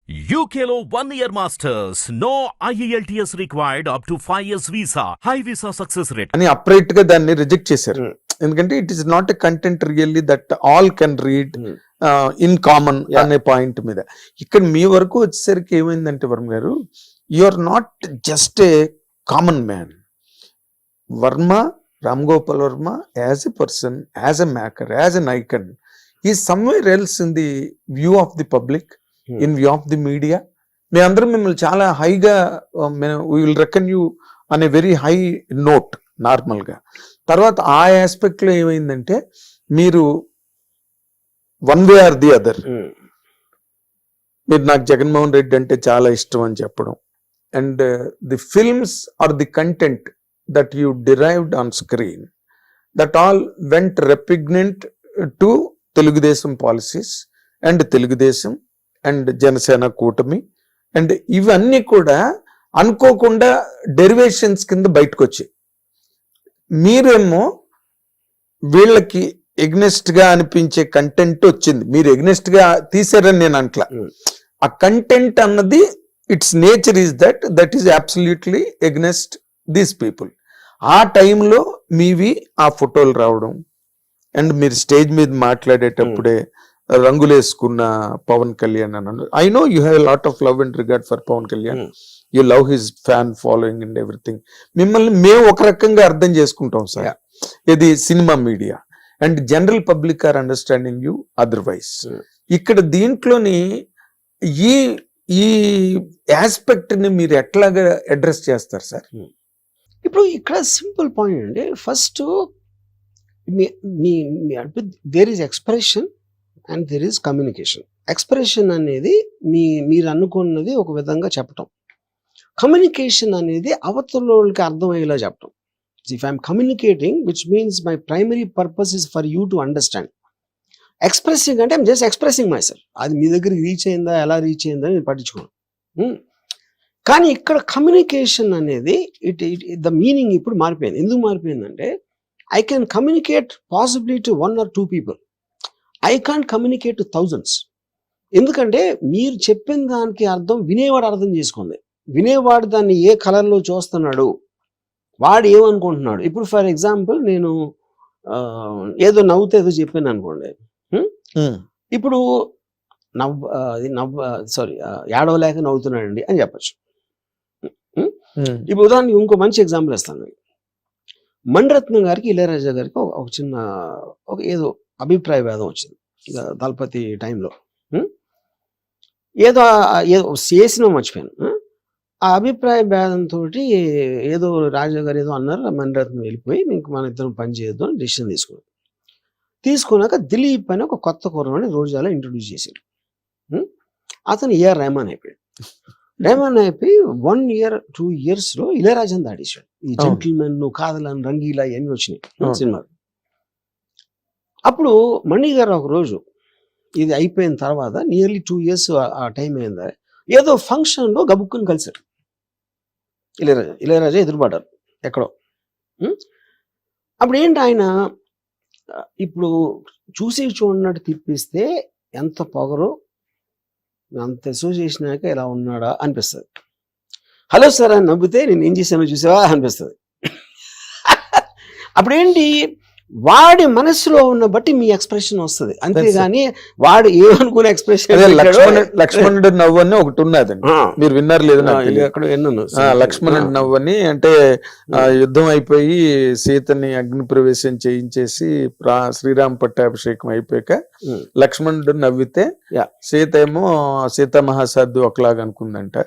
UKలో 1 year masters. No IELTS required up to 5 years visa. High visa success rate. అని upright గా దాన్ని reject చేశారు. ఎందుకంటే it is not a content really that all can read in common అనే point మీద. ఇక్కడ మీ వరకు వచ్చేసరికి ఏమైందంటే వర్మ గారు, you are not just a common man. Varma, Ram Gopal Varma as a person, as a maker, as an icon is somewhere else in the view of the public, in view of the media. మేమందరం మిమ్మల్ని చాలా హైగా వీ విల్ రెకన్ యూ అనే very high note నార్మల్గా. తర్వాత ఆ ఆస్పెక్ట్లో ఏమైందంటే మీరు one way or the other. మీరు నాకు జగన్మోహన్ రెడ్డి అంటే చాలా ఇష్టం అని చెప్పడం, and the films or the content that you derived on screen that all went repugnant to Telugu Desam policies and Telugu Desam and Janasena కూటమి. అండ్ ఇవన్నీ కూడా అనుకోకుండా డెరివేషన్స్ కింద బయటకు వచ్చాయి. మీరేమో వీళ్ళకి ఎగ్నెస్ట్ గా అనిపించే కంటెంట్ వచ్చింది, మీరు ఎగ్నెస్ట్ గా తీసారని నేను అంట్లా. ఆ కంటెంట్ అన్నది it's nature is that is absolutely against these people. ఆ టైంలో మీవి ఆ ఫోటోలు రావడం, అండ్ మీరు స్టేజ్ మీద మాట్లాడేటప్పుడే రంగులేసుకున్న పవన్ కళ్యాణ్ అన్నాడు. I know you have lot of love and regard for Pawan Kalyan, you love his fan following and everything. మిమ్మల్ని మేము ఒక రకంగా అర్థం చేసుకుంటాం సార్, ఇది cinema media, and general public are understanding you otherwise. ఇక్కడ దీంట్లోని ఈ ఈ ఆస్పెక్ట్ ని మీరు ఎట్లాగా అడ్రస్ చేస్తారు సార్? ఇప్పుడు ఇక్కడ సింపుల్ పాయింట్ అండి. First there is expression and there is communication. Expression అనేది మీరు అనుకున్నది ఒక విధంగా చెప్పటం, కమ్యూనికేషన్ అనేది అవతలకి అర్థమయ్యేలా చెప్పటం. If I'm communicating which means my primary purpose is for you to understand. Expressing అంటే I'm just expressing my self. అది మీ దగ్గరికి రీచ్ అయిందా, ఎలా రీచ్ అయిందా నేను పట్టించుకోను. కానీ ఇక్కడ కమ్యూనికేషన్ అనేది ద మీనింగ్ ఇప్పుడు మారిపోయింది. ఎందుకు మారిపోయిందంటే I can communicate possibly to 1 or 2 people. I can't communicate to thousands. ఎందుకంటే మీరు చెప్పిన దానికి అర్థం వినేవాడు అర్థం చేసుకోండి. వినేవాడు దాన్ని ఏ కలర్లో చూస్తున్నాడు, వాడు ఏమనుకుంటున్నాడు. ఇప్పుడు ఫర్ ఎగ్జాంపుల్ నేను ఏదో నవ్వుతే ఏదో చెప్పాను అనుకోండి, ఇప్పుడు ఏడవలేక నవ్వుతున్నాడండి అని చెప్పచ్చు. ఇప్పుడు ఉదాహరణకి ఇంకో మంచి ఎగ్జాంపుల్ ఇస్తాను. మణిరత్నం గారికి ఇళయరాజా గారికి ఒక చిన్న ఏదో అభిప్రాయ భేదం వచ్చింది దళపతి టైంలో. ఏదో చేసిన మర్చిపోయాను. ఆ అభిప్రాయ భేదంతో ఏదో రాజా గారు ఏదో అన్నారు, మణిరత్నం వెళ్ళిపోయి మీకు మన ఇద్దరం పని చేయొద్దు అని డిసిషన్ తీసుకున్నాక దిలీప్ అని ఒక కొత్త కుర్రవాడిని రోజాలో ఇంట్రొడ్యూస్ చేశారు. అతను ఏఆర్ రెహమాన్ అయిపోయాడు. రెహమాన్ అయిపోయి 1 year 2 years ఇళయరాజాని దాడేశాడు. ఈ జెంటిల్మెన్, కాదలని, రంగీలా ఇవన్నీ వచ్చినాయి సినిమాలు. అప్పుడు మణి గారు ఒక రోజు ఇది అయిపోయిన తర్వాత నియర్లీ 2 years ఆ టైం అయిందా, ఏదో ఫంక్షన్లో గబుక్కుని కలిశారు. ఇళయరాజా ఎదురుపడ్డారు ఎక్కడో. అప్పుడు ఏంటి ఆయన ఇప్పుడు చూసి చూడనట్టు తిప్పిస్తే ఎంత పొగరో, అంత అసోసియేషనాక ఇలా ఉన్నాడా అనిపిస్తుంది. హలో సార్ అని నవ్వితే నేను ఏం చేశానో చూసావా అనిపిస్తుంది. అప్పుడేంటి వాడి మనసులో ఉన్న బట్టి మీ ఎక్స్ప్రెషన్ వస్తుంది, అంతేగాని వాడు ఏమనుకునే ఎక్స్ప్రెషన్. లక్ష్మణుడు నవ్వు అని ఒకటి ఉన్నదండి, మీరు విన్నారు లేదు అక్కడ విన్నాను. లక్ష్మణుడు నవ్వు అని అంటే యుద్ధం అయిపోయి సీతని అగ్ని ప్రవేశం చేయించేసి శ్రీరామ పట్టాభిషేకం అయిపోయాక లక్ష్మణుడు నవ్వితే సీత ఏమో సీతా మహాసాధ్వి ఒకలాగా అనుకుందంట.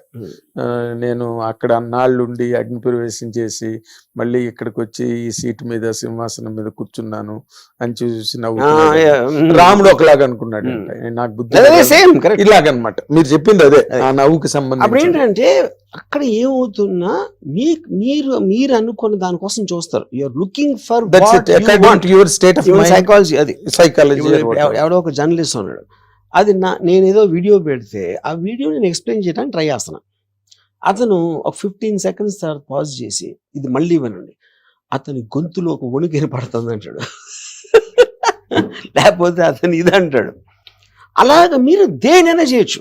నేను అక్కడ అన్నాళ్ళుండి అగ్ని ప్రవేశం చేసి మళ్ళీ ఇక్కడికి వచ్చి ఈ సీటు మీద సింహాసనం మీద కూర్చున్నాను అని చూసి నవ్వు. రాముడు ఒకలాగా అనుకున్నాడు. నాకు బుద్ధి ఇలాగనమాట మీరు చెప్పింది అదే ఆ నవ్వుకి సంబంధించి. అప్పుడు ఏంటంటే అక్కడ ఏమవుతున్నా మీరు అనుకున్న దానికోసం చూస్తారు. You're looking for your state of psychology. అది సైకాలజీ. ఎవడో ఒక జర్నలిస్ట్ ఉన్నాడు, అది నేనేదో వీడియో పెడితే ఆ వీడియో నేను ఎక్స్ప్లెయిన్ చేయడానికి ట్రై చేస్తున్నా. అతను ఒక 15 seconds తర్వాత పాజ్ చేసి ఇది మళ్ళీ వినండి, అతని గొంతులో ఒక వణుకు పడుతుంది అంటాడు, లేకపోతే అతను ఇది అంటాడు. అలాగ మీరు దేనైనా చేయొచ్చు.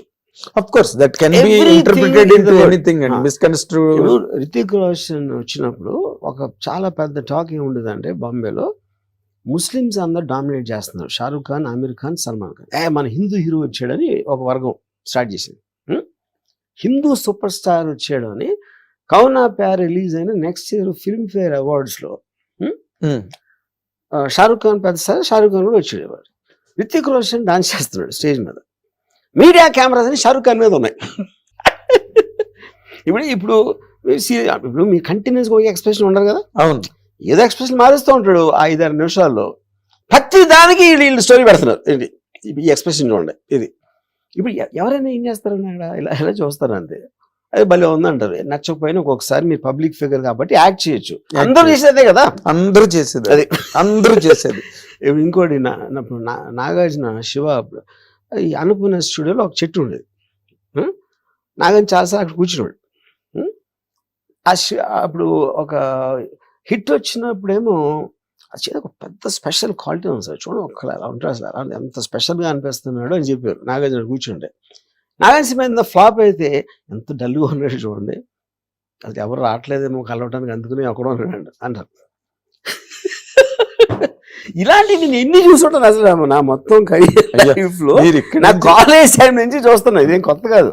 Of course, that can be Everything interpreted in the into world. anything and misconstrued. ఇప్పుడు రితిక్ రోషన్ వచ్చినప్పుడు ఒక చాలా పెద్ద టాక్ ఏముండదంటే బాంబేలో ముస్లిమ్స్ అందరు డామినేట్ చేస్తున్నారు, షారూక్ ఖాన్, ఆమిర్ ఖాన్, సల్మాన్ ఖాన్. మన హిందూ హీరో వచ్చాడని ఒక వర్గం స్టార్ట్ చేసింది. హిందూ సూపర్ స్టార్ వచ్చాడు అని కౌనా ప్యార్ రిలీజ్ అయిన నెక్స్ట్ ఇయర్ ఫిల్మ్ఫేర్ అవార్డ్స్లో షారూక్ ఖాన్ పెద్ద స్టార్, షారూక్ ఖాన్ కూడా వచ్చాడు. వాడు రితిక్ రోషన్ డాన్స్ చేస్తున్నాడు స్టేజ్ మీద, మీడియా కెమెరాస్ అని షారూక్ ఖాన్ మీద ఉన్నాయి. ఇప్పుడు ఇప్పుడు మీ కంటిన్యూస్ ఒక ఎక్స్ప్రెషన్ ఉండరు కదా, అవును, ఏదో ఎక్స్ప్రెషన్ మారుస్తూ ఉంటాడు 5-6 నిమిషాల్లో. ప్రతి దానికి వీళ్ళు స్టోరీ పెడుతున్నారు. ఏంటి ఈ ఎక్స్ప్రెషన్ చూడండి ఇది. ఇప్పుడు ఎవరైనా ఏం చేస్తారని అక్కడ ఇలా చూస్తారు అంతే. అది భలే ఉందంటారు. నచ్చకపోయినా ఒక్కొక్కసారి మీరు పబ్లిక్ ఫిగర్ కాబట్టి యాక్ట్ చేయొచ్చు. అందరూ చేసేదే కదా, అందరూ చేసేది, అది అందరూ చేసేది. ఇప్పుడు ఇంకోటి నాగార్జున శివ ఈ అన్నపూర్ణ స్టూడియోలో ఒక చెట్టు ఉండేది. నాగార్జున చాలాసార్లు అక్కడ కూర్చున్నాడు. అప్పుడు ఒక హిట్ వచ్చినప్పుడేమో అది ఒక పెద్ద స్పెషల్ క్వాలిటీ ఉంది సార్, చూడండి ఒక్కలా అలా ఉంటారు సార్, ఎంత స్పెషల్గా అనిపిస్తున్నాడు అని చెప్పారు నాగార్జున కూర్చుంటే. నాగార్జున సినిమా ఫ్లాప్ అయితే ఎంత డల్గా ఉన్నాడు చూడండి, అది ఎవరు రావట్లేదేమో కలవటానికి, అందుకుని అక్కడ ఉన్నాడు అంటారు. ఇలాంటివి నేను ఎన్ని చూసుంటాను అసలు నా మొత్తం కెరీర్ లైఫ్ లో. నా కాలేజ్ టైం నుంచి చూస్తున్నా, ఇదేం కొత్త కాదు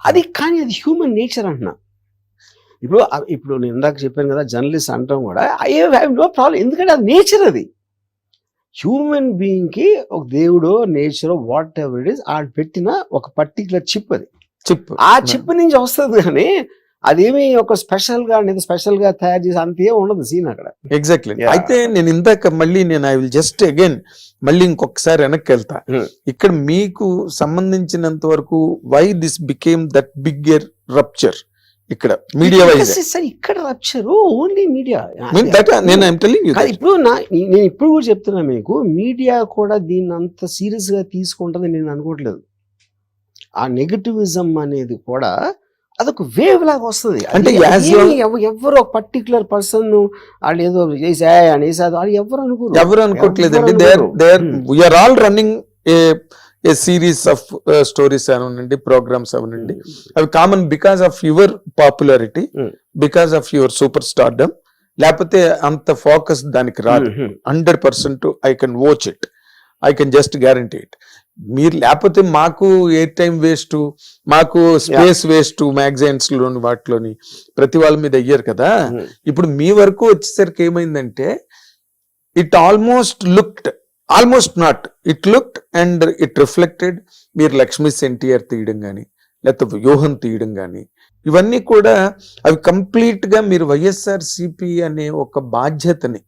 అది. కానీ అది హ్యూమన్ నేచర్ అంటున్నా. ఇప్పుడు నేను ఇందాక చెప్పాను కదా, జర్నలిస్ట్ అంటాం కూడా ఐ హ్యావ్ నో ప్రాబ్లం, ఎందుకంటే అది నేచర్. అది హ్యూమన్ బీయింగ్ కి ఒక దేవుడో నేచరో వాట్ ఎవర్ ఇట్ ఈస్ ఆడు పెట్టిన ఒక పర్టికులర్ చిప్. అది చిప్, ఆ చిప్ నుంచి వస్తుంది. కానీ అదేమి ఒక స్పెషల్ గా తయారు చేసి అంతే ఉండదు సీన్ అక్కడ. ఎగ్జాక్ట్లీ. అయితే నేను ఇందాక మళ్ళీ ఐ విల్ జస్ట్ అగైన్ మళ్ళీ ఇంకొకసారి వెనక్కి వెళ్తా. ఇక్కడ మీకు సంబంధించినంత వరకు why this became that bigger rupture ఇక్కడ మీడియా వైజ్? ఇక్కడ రప్చర్ ఓన్లీ మీడియా. ఇప్పుడు నేను ఇప్పుడు కూడా చెప్తున్నా మీకు, మీడియా కూడా దీన్ని అంత సీరియస్ గా తీసుకుంటుంది నేను అనుకోవట్లేదు. ఆ నెగటివిజం అనేది కూడా అదొక వేవ్ లాగా వస్తుంది. అంటే ఎవరు ఒక పర్టికులర్ పర్సన్ వాళ్ళు ఏదో అనేసి వాళ్ళు ఎవరు అనుకోవట్లేదండి. We're all running a series of stories అవనండి, ప్రోగ్రామ్స్ అవనండి, అవి common because of your popularity, because of your super stardom. లేకపోతే అంత ఫోకస్ దానికి రాదు. 100% I can watch it, I can just guarantee it. మీరు లేకపోతే మాకు ఎయిర్ టైం వేస్ట్, మాకు స్పేస్ వేస్ట్, మ్యాగజైన్స్ లోని వాటిలోని ప్రతి వాళ్ళ మీద అయ్యారు కదా. ఇప్పుడు మీ వరకు వచ్చేసరికి ఏమైందంటే it almost not it looked and it reflected. మీరు లక్ష్మీ ఎన్టీఆర్ తీయడం కానీ, లేకపోతే వ్యూహం తీయడం కానీ, ఇవన్నీ కూడా అవి కంప్లీట్ గా మీరు వైఎస్ఆర్సీపీ అనే ఒక బాధ్యతని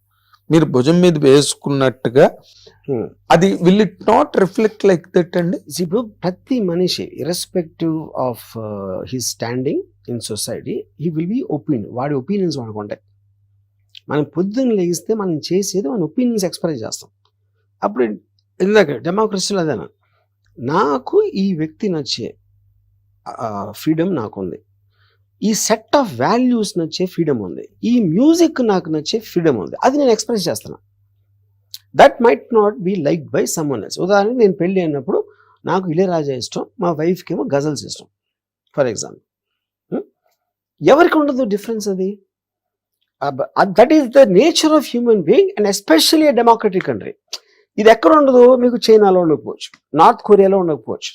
మీరు భుజం మీద వేసుకున్నట్టుగా అది will it not reflect like that అండి? ఇప్పుడు ప్రతి మనిషి irrespective of his standing in society he will be opinion, వాడి ఒపీనియన్స్ అనుకుంటాయి. మనం పొద్దున్న లేగిస్తే మనం చేసేది మన ఒపీనియన్స్ ఎక్స్ప్రెస్ చేస్తాం. అప్పుడు ఇందాక డెమోక్రసీలో అదేనా, నాకు ఈ వ్యక్తి నచ్చే ఫ్రీడమ్ నాకుంది, ఈ సెట్ ఆఫ్ వాల్యూస్ నచ్చే ఫ్రీడమ్ ఉంది, ఈ మ్యూజిక్ నాకు నచ్చే ఫ్రీడమ్ ఉంది, అది నేను ఎక్స్ప్రెస్ చేస్తున్నా. That might not be like by someone else. ఉదాహరణకి నేను పెళ్ళి అయినప్పుడు నాకు ఇళయరాజా ఇష్టం, మా వైఫ్కి ఏమో గజల్స్ ఇష్టం ఫర్ ఎగ్జాంపుల్. ఎవరికి ఉండదు డిఫరెన్స్? అది that is the nature of human being and especially a democratic country. ఇది ఎక్కడ ఉండదు? మీకు చైనాలో ఉండకపోవచ్చు, నార్త్ కొరియాలో ఉండకపోవచ్చు.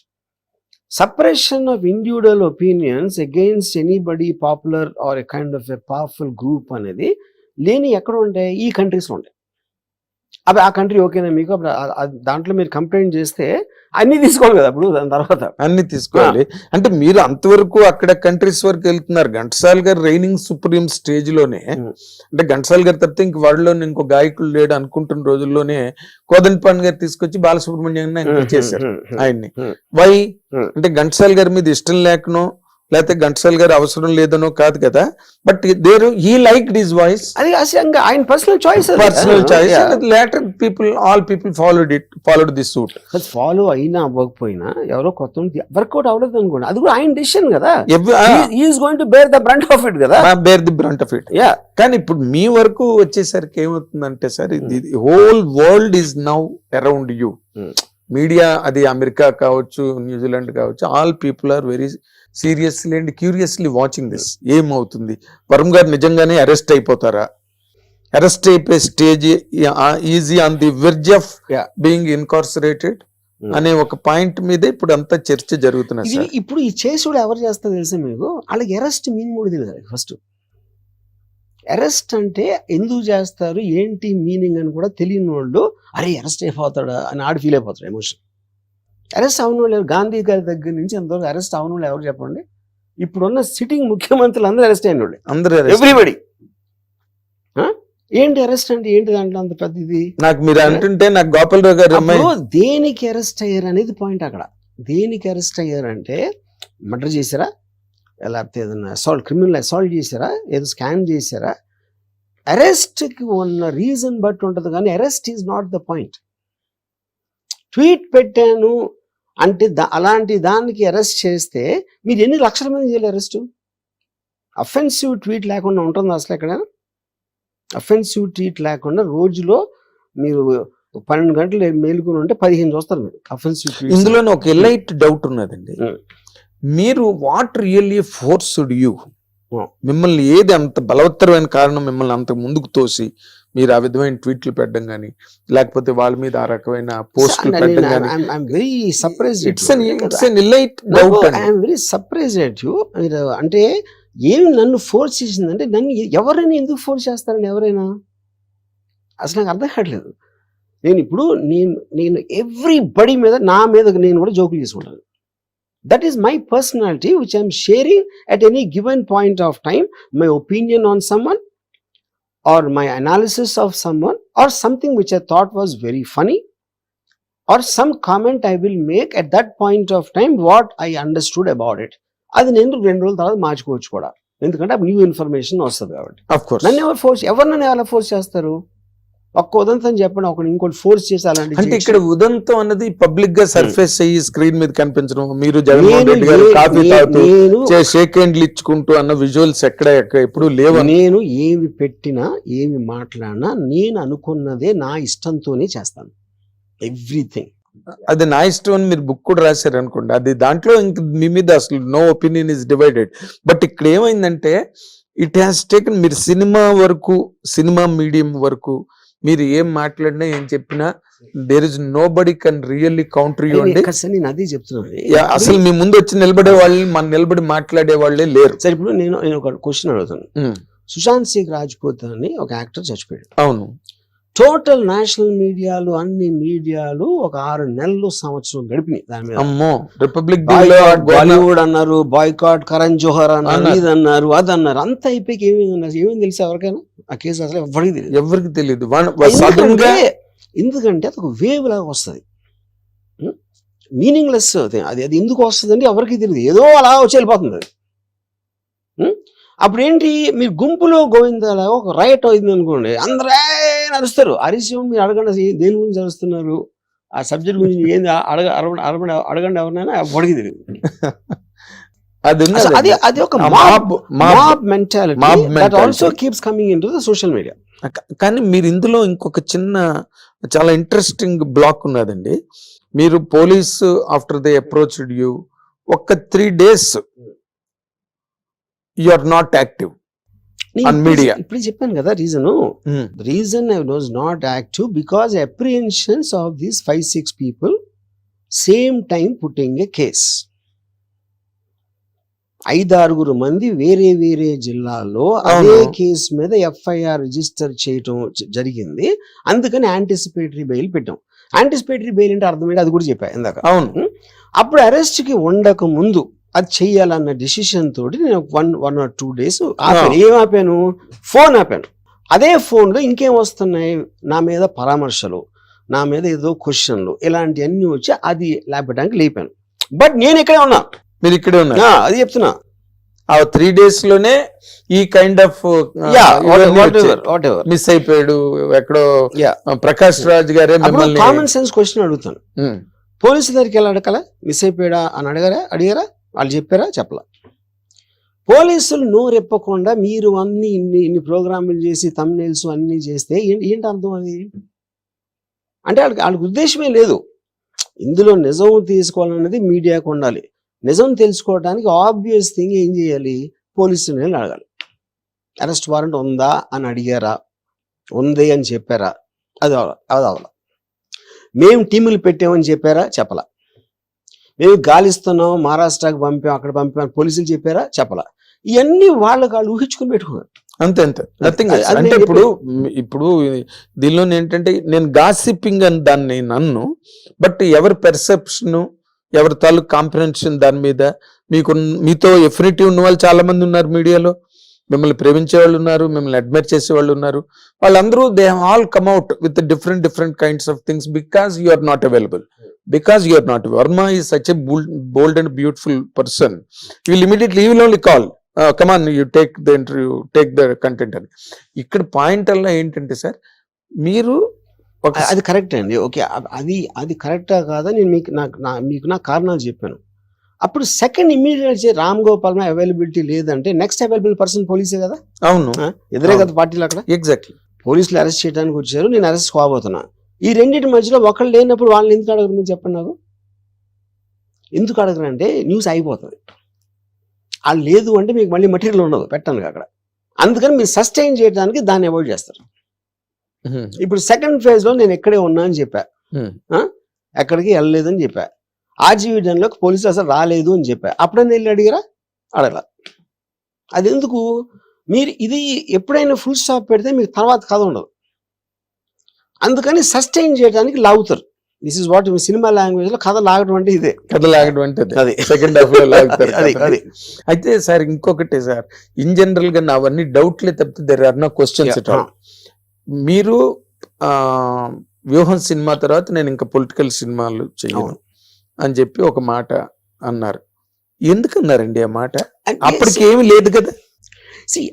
Separation of individual opinions against anybody popular or a kind of a powerful group అనేది లేని ఎక్కడ ఉంటాయి? ఈ కంట్రీస్లో ఉంటాయి. అవి ఆ కంట్రీ ఓకేనా మీకు? అప్పుడు దాంట్లో మీరు కంప్లైంట్ చేస్తే అన్ని తీసుకోవాలి కదా, అప్పుడు దాని తర్వాత అన్ని తీసుకోవాలి. అంటే మీరు అంతవరకు అక్కడ కంట్రీస్ వరకు వెళ్తున్నారు. ఘంటసాల గారు రైనింగ్ సుప్రీం స్టేజ్ లోనే, అంటే ఘంటసాల గారి తప్పితే ఇంక వాళ్ళలో ఇంకో గాయకులు లేడు అనుకుంటున్న రోజుల్లోనే కోదండపాణి గారు తీసుకొచ్చి బాలసుబ్రహ్మణ్యం చేశారు ఆయన్ని. వై అంటే ఘంటసాల గారి మీద ఇష్టం లేకనో లేకపోతే ఘంటసాల గారు అవసరం లేదనో కాదు కదా, but he liked his voice. అది ఆయన personal choice. Later all people followed this suit. Follow అయినా అవ్వకపోయినా ఎవరో కొత్త వర్కౌట్ అవ్వలేదు అనుకోండి, అది కూడా ఆయన డిసిషన్ కదా. Is going to bear the brunt of it కదా, bear the brunt of it. కానీ ఇప్పుడు మీ వరకు వచ్చేసరికి ఏమవుతుందంటే sir, the whole world is now around you. Media, అది అమెరికా కావచ్చు, న్యూజిలాండ్ కావచ్చు, all people are very seriously and curiously watching this. ఏమవుతుంది, వరుణ్ గారు నిజంగానే అరెస్ట్ అయిపోతారా, అరెస్ట్ అయిపోయే stage is on the verge of Yeah. Being incarcerated అనే ఒక point మీద ఇప్పుడు అంతా చర్చ జరుగుతున్నది ఇది సార్. ఇప్పుడు ఈ చేసుడు ఎవరు చేస్తారో తెలుసా మీకు? వాళ్ళకి అరెస్ట్ మీనింగ్ కూడా తెలియదు ఫస్ట్. అరెస్ట్ అంటే ఎందుకు చేస్తారు, ఏంటి మీనింగ్ అని కూడా తెలియని వాళ్ళు అరే అరెస్ట్ అయిపోతాడా అని ఆడు ఫీల్ అయిపోతాడు ఎమోషన్. అరెస్ట్ అవని వాళ్ళు ఎవరు? గాంధీ గారి దగ్గర నుంచి ఎంతవరకు అరెస్ట్ అవని వాళ్ళు ఎవరు చెప్పండి? ఇప్పుడున్న సిట్టింగ్ ముఖ్యమంత్రులు అందరూ అరెస్ట్ అయిన వాళ్ళు, అందరూ ఎవ్రీబడి. ఏంటి అరెస్ట్ అంటే ఏంటి దాంట్లో అంత పెద్ద ఇది? నాకు మీరు అంటుంటే నాకు గోపాలరావు గారు అమ్మాయి అప్పుడు దేనికి అరెస్ట్ అయ్యారు అనేది పాయింట్ అక్కడ. దేనికి అరెస్ట్ అయ్యారంటే మర్డర్ చేశారా, లేకపోతే ఏదైనా అసాల్ట్, క్రిమినల్ అసాల్ట్ చేశారా, ఏదో స్కామ్ చేశారా? అరెస్ట్కి ఉన్న రీజన్ బట్టి ఉంటుంది, కానీ arrest is not the point. Tweet పెట్టాను అంటే అలాంటి దానికి అరెస్ట్ చేస్తే మీరు ఎన్ని లక్షల మంది చేయాలి అరెస్టు? అఫెన్సివ్ ట్వీట్ లేకుండా ఉంటుంది అసలు ఎక్కడ? అఫెన్సివ్ ట్వీట్ లేకుండా రోజులో మీరు 12 గంటలు మేలుకుని ఉంటే 15 చూస్తారు మీరు అఫెన్సివ్ ట్వీట్. ఇందులోనే ఒక ఎలైట్ డౌట్ ఉన్నదండి. మీరు వాట్ రియల్లీ ఫోర్స్డ్ యూ, మిమ్మల్ని ఏది అంత బలవత్తరమైన కారణం మిమ్మల్ని అంత ముందుకు తోసి మీరు ఆ విధమైన ట్వీట్లు పెట్టడం కానీ, లేకపోతే వాళ్ళ మీద ఆ రకమైన పోస్టులు పెట్టడం కానీ? I'm very surprised. It's an elite doubt. I'm very surprised at you. మీరు అంటే ఏమి నన్ను ఫోర్స్ చేసిందంటే, నన్ను ఎవరైనా ఎందుకు ఫోర్స్ చేస్తారని ఎవరైనా అసలు నాకు అర్థం కావట్లేదు. నేను ఇప్పుడు నేను ఎవ్రీబడి మీద, నా మీద నేను కూడా జోకులు చేసుకుంటాను. That is my personality, which I am sharing at any given point of time, my opinion on someone or my analysis of someone or something which I thought was very funny or some comment I will make at that point of time what I understood about it. అది నేను 2 రోజుల తర్వాత మార్చుకోవచ్చు కూడా, ఎందుకంటే అప్పుడు new information వస్తుంది కాబట్టి. ఆఫ్ కోర్స్ నన్ను ఎవరినైనా ఎలా ఫోర్స్ చేస్తారు? ఒక్క ఉదంతం చెప్పండి, ఒకటి ఇంకోటి ఫోర్స్ చేసి అలాంటి. అంటే ఇక్కడ ఉదంతం అన్నది పబ్లిక్ గా సర్ఫేస్ అయ్యి స్క్రీన్ మీద కనిపించడం, మీరు జగన్మోహన్ రెడ్డి గారు కాఫీ తాగుతూ షేక్ హ్యాండ్లు ఇచ్చుకుంటూ అన్న విజువల్స్ ఎక్కడ ఎప్పుడు లేవు. నేను ఏమి పెట్టినా ఏమి మాట్లాడినా నేను అనుకున్నదే నా ఇష్టంతోనే చేస్తాను, ఎవ్రీథింగ్. అది నా ఇష్టం అని మీరు బుక్ కూడా రాశారు అనుకోండి, అది దాంట్లో ఇంక మీ మీద అసలు no opinion is divided. But ఇక్కడ ఏమైందంటే ఇట్ హ్యాస్ టేకన్, మీరు సినిమా వరకు, సినిమా మీడియం వరకు మీరు ఏం మాట్లాడినా ఏం చెప్పినా there is nobody can really counter you అండి. నేను అదే చెప్తున్నాను. అసలు మీ ముందు వచ్చి నిలబడే వాళ్ళని, మన నిలబడి మాట్లాడే వాళ్ళే లేరు. సరే, ఇప్పుడు నేను ఒక క్వశ్చన్ అడుగుతాను. సుశాంత్ సింగ్ రాజ్పూత్ అని ఒక యాక్టర్ చచ్చిపోయాడు. అవును. టోటల్ నేషనల్ మీడియాలు, అన్ని మీడియాలు ఒక 6 నెలలు సంవత్సరం గడిపినాయి దాని మీద. అమ్మో, రిపబ్లిక్ బాలీవుడ్ అన్నారు, బాయ్కాట్ కరణ్ జోహర్ అన్నారు, ఇది అన్నారు, అది అన్నారు. అంత అయిపోయి ఏమేమి తెలుసు ఎవరికైనా? ఆ కేసు అసలు ఎవరికి తెలియదు. ఎందుకంటే అది ఒక వేవ్ లాగా వస్తుంది, మీనింగ్లెస్. అది ఎందుకు వస్తుంది అంటే ఎవరికి తెలియదు, ఏదో అలా వచ్చి వెళ్ళిపోతుంది అది. అప్పుడు ఏంటి, మీరు గుంపులో గోవిందలా ఒక రైట్ అయింది అనుకోండి, అందరే నడుస్తారు. అరిసి మీరు అడగండి దేని గురించి అరుస్తున్నారు, ఆ సబ్జెక్ట్ గురించి ఏంది అడగండి ఎవరినైనా ఎవరికి తెలియదు. అది ఒక mob mentality that also keeps coming into the social media. కానీ మీరు ఇందులో ఇంకొక చిన్న చాలా ఇంట్రెస్టింగ్ బ్లాక్ ఉన్నదండి. మీరు police after they approached you, ఒక 3 days you are not active on media. ఇప్పుడు చెప్పాను కదా reason I was not active because apprehensions of these 5-6 people same time putting a case. 5-6 మంది వేరే వేరే జిల్లాల్లో అదే కేసు మీద FIR రిజిస్టర్ చేయటం జరిగింది. అందుకని యాంటిసిపేటరీ బెయిల్ పెట్టాం. యాంటిసిపేటరీ బెయిల్ అంటే అర్థమైంది, అది కూడా చెప్పా ఇందాక. అవును. అప్పుడు అరెస్ట్ కి ఉండక ముందు అది చెయ్యాలన్న డిసిషన్ తోటి నేను 1 or 2 days ఆపాను. ఏం ఆపాను? ఫోన్ ఆపాను. అదే ఫోన్లో ఇంకేం వస్తున్నాయి, నా మీద పరామర్శలు, నా మీద ఏదో క్వశ్చన్లు, ఇలాంటివన్నీ వచ్చి అది లేపడానికి లేపాను. బట్ నేను ఇక్కడే ఉన్నా, మీరు ఇక్కడే ఉన్నా, అది చెప్తున్నా. ఆ 3 days లోనే ఈ కైండ్ ఆఫ్ మిస్ అయిపోయాడు ఎక్కడో. ప్రకాష్ రాజ్ గారే మిమ్మల్ని కామన్ సెన్స్ క్వశ్చన్ అడుగుతాను, పోలీసు దగ్గరికి ఎలా అడగల, మిస్ అయిపోయాడా అని అడిగారా? వాళ్ళు చెప్పారా? చెప్పలా. పోలీసులు నోరెప్పకుండా మీరు ఇన్ని ప్రోగ్రాములు చేసి థంబ్నెయిల్స్ అన్ని చేస్తే ఏంటి అర్థం? అది అంటే వాళ్ళకి ఉద్దేశమే లేదు. ఇందులో నిజం తీసుకోవాలనేది మీడియాకు ఉండాలి. నిజం తెలుసుకోవడానికి ఆబ్వియస్ థింగ్ ఏం చేయాలి, పోలీసుని అడగాలి. అరెస్ట్ వారెంట్ ఉందా అని అడిగారా, ఉంది అని చెప్పారా, అది అవలా. మేము టీములు పెట్టామని చెప్పారా, చెప్పలా. మేము గాలిస్తున్నాం, మహారాష్ట్రకి పంపాం, అక్కడ పంపాం, పోలీసులు చెప్పారా, చెప్పలా. ఇవన్నీ వాళ్ళు ఊహించుకుని పెట్టుకున్నారు. అంతే నథింగ్. అంటే ఇప్పుడు దీనిలో ఏంటంటే నేను గాసిపింగ్ అని దాన్ని నన్ను, బట్ ఎవరి పెర్సెప్షన్, ఎవరి తాలూకు కాంప్రహెన్షన్ దాని మీద మీతో ఎఫినిటీ ఉన్న వాళ్ళు చాలా మంది ఉన్నారు మీడియాలో. మిమ్మల్ని ప్రేమించే వాళ్ళు ఉన్నారు, మిమ్మల్ని అడ్మైర్ చేసే వాళ్ళు ఉన్నారు. వాళ్ళందరూ they all come out with different kinds of things because you are not available. Because you are not. Verma is such a bold and beautiful person. You will only call. Come on, you take the interview, take the content అని. ఇక్కడ point అలా ఏంటంటే sir, మీరు అది correct అండి. Okay, అది కరెక్టా కాదా నేను మీకు నా కారణాలు చెప్పాను. అప్పుడు second immediate Ram Gopal availability లేదంటే నెక్స్ట్ అవైలబుల్ పర్సన్ పోలీసే కదా. అవును, ఎదురే కదా పార్టీలు అక్కడ. ఎగ్జాక్ట్లీ. పోలీసులు అరెస్ట్ చేయడానికి వచ్చారు, నేను అరెస్ట్ కాబోతున్నా. ఈ రెండింటి మధ్యలో ఒకళ్ళు లేనప్పుడు వాళ్ళని ఎందుకు అడగరు మీరు చెప్పండి నాకు. ఎందుకు అడగరు అంటే న్యూస్ అయిపోతుంది. వాళ్ళు లేదు అంటే మీకు మళ్ళీ మెటీరియల్ ఉండదు పెట్టడానికి అక్కడ. అందుకని మీరు సస్టైన్ చేయడానికి దాన్ని అవాయిడ్ చేస్తారు. ఇప్పుడు సెకండ్ ఫేజ్ లో నేను ఎక్కడే ఉన్నా అని చెప్పా, ఎక్కడికి వెళ్ళలేదని చెప్పా. ఆర్జీవీడన్లోకి పోలీసులు అసలు రాలేదు అని చెప్పా. అప్పుడైనా వెళ్ళి అడిగారా, అడగల. అది ఎందుకు, మీరు ఇది ఎప్పుడైనా ఫుల్ స్టాప్ పెడితే మీకు తర్వాత కథ ఉండదు. అందుకని సస్టైన్ చేయడానికి లాగుతారు. This is what cinema language లో కథ లాగడం అంటే ఇదే. కథ లాగడం అంటే అది సెకండ్ హాఫ్ లో లాగుతారు. అది అయితే సార్ ఇంకొకటి సార్, ఇన్ జనరల్ గా అవన్నీ డౌట్లే తప్పితే there are no questions at all. మీరు వ్యూహం సినిమా తర్వాత నేను ఇంకా పొలిటికల్ సినిమాలు చెయ్యను అని చెప్పి ఒక మాట అన్నారు. ఎందుకన్నారండి ఆ మాట? అప్పటికి ఏమి లేదు కదా.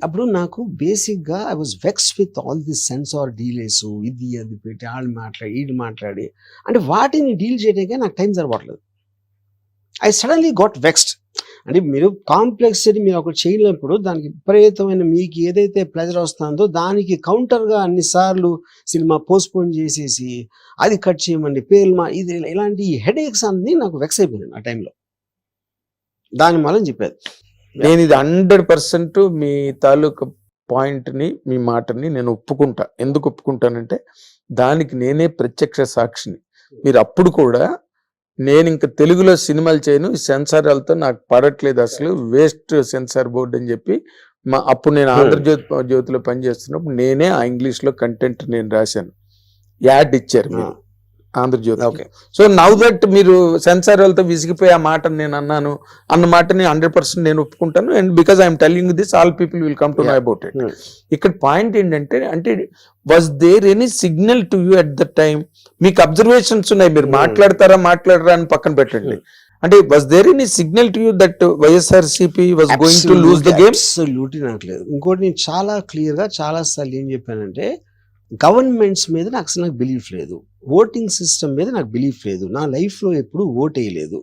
అప్పుడు నాకు బేసిక్ గా I was vex with all the censor delays, ఇది అది పెట్టి వాళ్ళు మాట్లాడి వీళ్ళు మాట్లాడి, అంటే వాటిని డీల్ చేయడానికి నాకు టైం సరిపోవట్లేదు. I suddenly got vexed. అంటే మీరు కాంప్లెక్సిటీ మీరు ఒకటి చేయలేనప్పుడు దానికి విపరీతమైన మీకు ఏదైతే ప్లెజర్ వస్తుందో దానికి కౌంటర్గా అన్నిసార్లు సినిమా పోస్ట్పోన్ చేసేసి అది కట్ చేయమండి పేర్లు ఇది ఇలాంటి హెడేక్స్ అన్ని నాకు వెక్స్ అయిపోయింది ఆ టైంలో. దాని వల్ల చెప్పేది నేను ఇది 100% మీ తాలూకు పాయింట్ని, మీ మాటని నేను ఒప్పుకుంటా. ఎందుకు ఒప్పుకుంటానంటే దానికి నేనే ప్రత్యక్ష సాక్షిని. మీరు అప్పుడు కూడా నేను ఇంకా తెలుగులో సినిమాలు చేయను, ఈ సెన్సార్లతో నాకు పడట్లేదు, అసలు వేస్ట్ సెన్సార్ బోర్డు అని చెప్పి అప్పుడు నేను ఆంధ్రజ్యోతిలో పనిచేస్తున్నప్పుడు నేనే ఆ ఇంగ్లీష్లో కంటెంట్ నేను రాశాను. యాడ్ ఇచ్చారు మీరు Andhrajyothy. Okay, so now that మీరు సెన్సార్ వాళ్ళతో విసిగిపోయి ఆ మాట నేను అన్నాను అన్న మాటని 100% నేను ఒప్పుకుంటాను. And because I'm telling this all people will come to know about it. ఇక్కడ పాయింట్ ఏంటంటే, అంటే was there any signal to you at the time? మీకు అబ్జర్వేషన్స్ ఉన్నాయి, మీరు మాట్లాడతారా అని పక్కన పెట్టండి. అంటే was there any signal to you that YSRCP was going to lose the game? Absolutely నాకు లేదు. ఇంకోటి నేను చాలా క్లియర్ గా చాలా సార్లు ఏం చెప్పానంటే, గవర్నమెంట్స్ మీద నాకు అసలు నాకు బిలీఫ్ లేదు, ఓటింగ్ సిస్టమ్ మీద నాకు బిలీఫ్ లేదు, నా లైఫ్లో ఎప్పుడు ఓట్ వేయలేదు,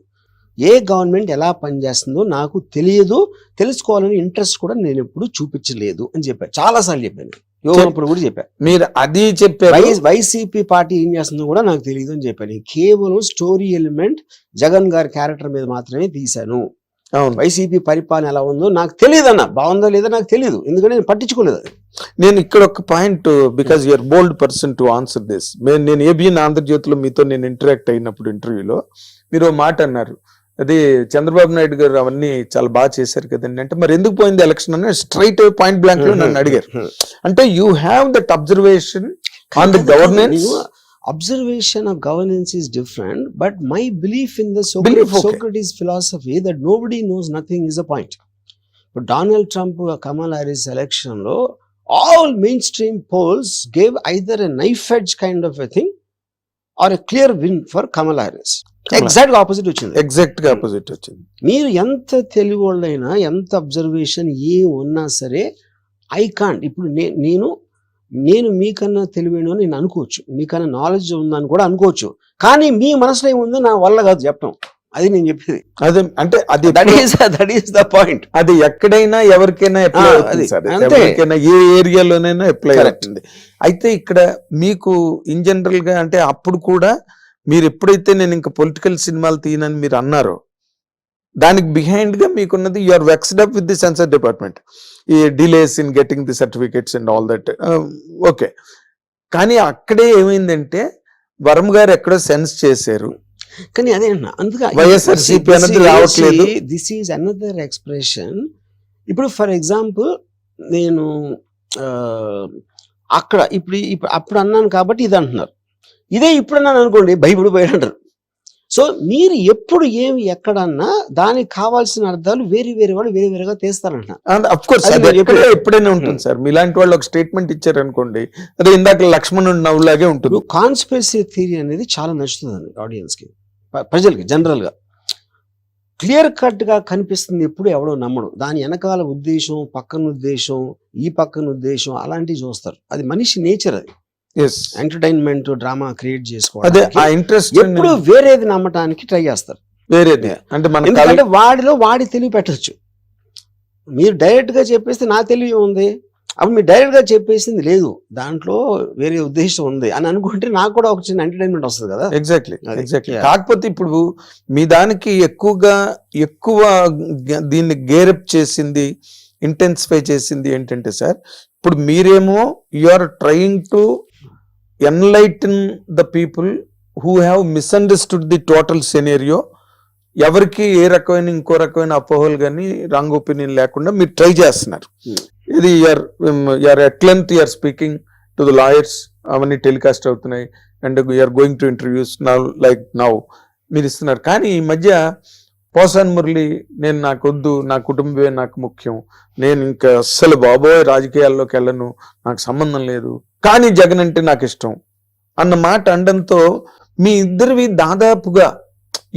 ఏ గవర్నమెంట్ ఎలా పనిచేస్తుందో నాకు తెలియదు, తెలుసుకోవాలని ఇంట్రెస్ట్ కూడా నేను ఎప్పుడు చూపించలేదు అని చెప్పాను. చాలాసార్లు చెప్పాను, యోగప్పుడు కూడా చెప్పాను. మీరు అది చెప్పారు. వైసీపీ పార్టీ ఏం చేస్తుందో కూడా నాకు తెలియదు అని చెప్పాను. కేవలం స్టోరీ ఎలిమెంట్ జగన్ గారి క్యారెక్టర్ మీద మాత్రమే తీశాను. వైసీపీ పరిపాలన ఎలా ఉందో నాకు తెలియదు అన్న, బాగుందో లేదో నాకు తెలియదు, ఎందుకంటే నేను పట్టించుకోలేదు. నేను ఇక్కడ ఒక point, because you're bold person to answer this. నేను ఏబిఎన్ ఆంధ్రజ్యోతిలో మీతో నేను ఇంటరాక్ట్ అయినప్పుడు ఇంటర్వ్యూలో మీరు ఓ మాట అన్నారు, అది చంద్రబాబు నాయుడు గారు అవన్నీ చాలా బాగా చేశారు కదండి అంటే, మరి ఎందుకు పోయింది ఎలక్షన్ అని స్ట్రైట్ పాయింట్ బ్లాంక్ లో నన్ను అడిగారు. అంటే you have that observation on the governance. Observation of governance is different, but my belief in the Socrates philosophy that nobody knows nothing is a point. But Donald Trump, Kamala Harris election lo, all mainstream polls gave either a knife edge kind of a thing or a clear win for Kamala Harris. Exact opposite వచ్చింది. Exact గా opposite వచ్చింది. మీరు ఎంత తెలివివాళ్ళైనా ఎంత observation ఏ ఉన్నా సరే I can't. ఇప్పుడు నేను మీకన్నా తెలివైన నేను అనుకోవచ్చు, మీకన్నా నాలెడ్జ్ ఉందని కూడా అనుకోవచ్చు, కానీ మీ మనసులో ఏముందో నా వల్ల కాదు చెప్పడం. అది నేను చెప్పేది. అదే అంటే అది దట్ ఈస్ ద పాయింట్. అది ఎక్కడైనా ఎవరికైనా అప్లై అవుతుంది సార్, ఎవరికైనా ఏ ఏరియాలోనైనా అప్లై అవుతుంది. అయితే ఇక్కడ మీకు ఇన్ జనరల్ గా అంటే అప్పుడు కూడా మీరు ఎప్పుడైతే నేను ఇంకా పొలిటికల్ సినిమాలు తీయనని మీరు అన్నారో, దానికి బిహైండ్ గా మీకున్నది you are vexed up with the censor department, ఈ delays in getting the certificates and all that. Okay, కానీ అక్కడే ఏమైందంటే వరం గారు ఎక్కడో సెన్స్ చేశారు, కానీ అదే అన్న అందుకే వైఎస్ఆర్సీపీ అనేది రావట్లేదు. This is another expression. ఇప్పుడు ఫర్ ఎగ్జాంపుల్ నేను అక్కడ అప్పుడు అన్నాను కాబట్టి ఇది అంటున్నారు, ఇదే ఇప్పుడు అన్నాను అనుకోండి భయపడి పోయాడు అంటారు. సో మీరు ఎప్పుడు ఏమి ఎక్కడన్నా దానికి కావాల్సిన అర్థాలు వేరే వాళ్ళు వేరేగా తీస్తారంటున్నారు. అఫ్ కోర్స్ ఎప్పుడైనా ఉంటుంది సార్. మీలాంటి వాళ్ళు ఒక స్టేట్మెంట్ ఇచ్చారు అనుకోండి, అదే ఇందాక లక్ష్మణుడు నవ్వులాగే ఉంటుంది. కాన్స్పిరసీ థియరీ అనేది చాలా నచ్చుతుందండి ఆడియన్స్ కి, ప్రజలకి జనరల్ గా. క్లియర్ కట్ గా కనిపిస్తుంది, ఎప్పుడు ఎవడో నమ్మడు. దాని వెనకాల ఉద్దేశం, పక్కన ఉద్దేశం, ఈ పక్కన ఉద్దేశం అలాంటివి చూస్తారు. అది మనిషి నేచర్. అది ఎంటర్టైన్మెంట్ డ్రామా క్రియేట్ చేసుకోవాలి. ఎప్పుడు వేరేది నమ్మటానికి ట్రై చేస్తారు. వేరేది అంటే వాడి తెలివి పెట్టచ్చు. మీరు డైరెక్ట్ గా చెప్పేస్తే నా తెలివి ఉంది, అప్పుడు మీరు డైరెక్ట్ గా చెప్పేసింది లేదు, దాంట్లో వేరే ఉద్దేశం ఉంది అని అనుకుంటే నాకు కూడా ఒక చిన్న ఎంటర్టైన్మెంట్ వస్తుంది కదా. ఎగ్జాక్ట్లీ. కాకపోతే ఇప్పుడు మీ దానికి ఎక్కువ దీన్ని గేరప్ చేసింది, ఇంటెన్సిఫై చేసింది ఏంటంటే సార్, ఇప్పుడు మీరేమో you are trying to enlighten the people who have misunderstood the total scenario. ఎవరికి ఏ రకమైన ఇంకో రకమైన అపోహలు కానీ రాంగ్ ఒపీనియన్ లేకుండా మీరు ట్రై చేస్తున్నారు. ఇది you're at length you're speaking to the lawyers, అవన్నీ టెలికాస్ట్ అవుతున్నాయి. And you're going to interviews now మీరు ఇస్తున్నారు. కానీ ఈ మధ్య పోసాన్ మురళి, నేను నాకు వద్దు, నా కుటుంబమే నాకు ముఖ్యం, నేను ఇంకా అస్సలు బాబోయ్ రాజకీయాల్లోకి వెళ్ళను, నాకు సంబంధం లేదు, కానీ జగన్ అంటే నాకు ఇష్టం అన్న మాట అనడంతో మీ ఇద్దరివి దాదాపుగా